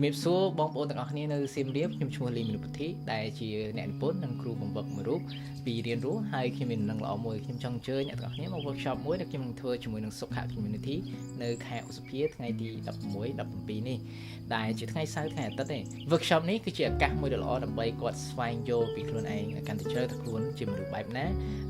ជំរាបសួរបងប្អូនទាំងអស់គ្នានៅសៀមរាបខ្ញុំឈ្មោះលីមនុពធីដែលជាអ្នកនិពន្ធនិងគ្រូបង្វឹកមួយរូបពីរៀនរស់ហើយខ្ញុំមានដំណឹងល្អមួយខ្ញុំចង់អញ្ជើញអ្នកទាំងអស់គ្នាមក workshop មួយដែលខ្ញុំនឹងធ្វើជាមួយនឹងសុខៈ community នៅខែឧសភាថ្ងៃទី16 17នេះដែលជាថ្ងៃសៅរ៍ថ្ងៃអាទិត្យទេ workshop នេះគឺជាឱកាសមួយដ៏ល្អដើម្បីគាត់ស្វែងយល់ពីខ្លួនឯងកាន់តែជ្រៅថាខ្លួនជាមនុស្សបែបណា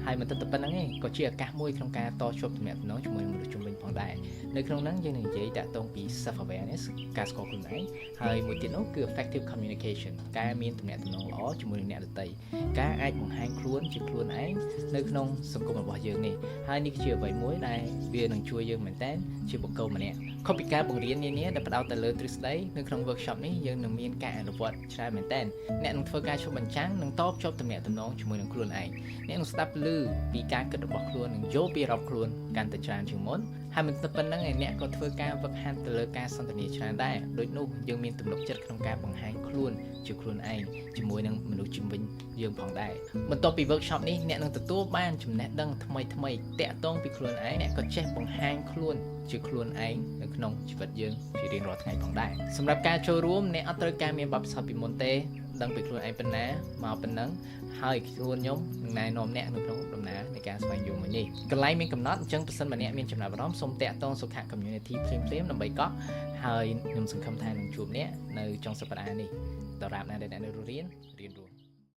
ហើយមិនតែប៉ុណ្្នឹងទេក៏ជាឱកាសមួយក្នុងការតភ្ជាប់ទំនាក់ទំនងជាមួយនឹងមនុស្សជុំវិញផងដែរនៅក្នុងហ្នឹងយើងនឹងនិយាយតាក់ទងពី self awareness ការស្គាល់ខ្លួនឯងហើយមួយទៀតនោះគឺ effective communication ការមានទំនាក់ទំនងល្អជាមួយនឹងអ្នកដទៃការអាចបង្ហាញខ្លួនជាខ្លួនឯងនៅក្នុងសង្គមរបស់យើងនេះហើយនេះជាអ្វីមួយដែលវានឹងជួយយើងមែនតើជាបុគ្គលម្នាក់ខុសពីការបង្រៀននានាដែលផ្ដោតទៅលើទ្រឹស្ដីនៅក្នុង workshop នេះយើងនឹងមានការអនុវត្តច្រើនមែនតើអ្នកនឹងធ្វើការឆ្លុះបញ្ចាំងនិងតភ្ជាប់ទំនាក់ទំនងជាមួយនឹងខ្លួនឯងអ្នកនឹងស្ដាប់ឮពីការគិតរបស់ខ្លួននិងយល់ពីរបខ្លួនកាន់តែច្រើនជាងមុនហើយមិនតែប៉ុណ្្នឹងឯអ្នកក៏ធ្វើការវឹកហាត់ទៅលើការសន្ទនាច្រើនដែរដូចនោះយើងមានទំនុកចិត្តក្នុងការបង្ហាញខ្លួនជាខ្លួនឯងជាមួយនឹងមនុស្សជំនាញយើងផងដែរបន្ទាប់ពី workshop នេះអ្នកនឹងទទួលបានចំណេះដឹងថ្មីតាក់ទងពីខ្លួនឯងអ្នកក៏ចេះបង្ហាញខ្លួនជាខ្លួនឯងនៅក្នុងជីវិតយើងជារៀងរាល់ថ្ងៃផងដែរសម្រាប់ការចូលរួមអ្នកអត់ត្រូវការមានបទពិសោធន៍ពីមុនទេដឹងពីខ្លួនឯងប៉ុណ្ណាមកប៉ុណ្ណឹងហើយខ្លួនខ្ញុំនឹងណែនាំអ្នកនៅក្នុងដំណើរនៃការស្វែងយល់មួយនេះកន្លែងមានកំណត់អញ្ចឹងប្រសិនបើអ្នកមានចំណាប់អារម្មណ៍សូមតាក់ទងសុខៈ community ភ្លាមដើម្បីកក់ហើយខ្ញុំសង្ឃឹមថានឹងជួបអ្នកនៅចុងសប្តាហ៍នេះដរាបណាដែលអ្នកនៅរៀន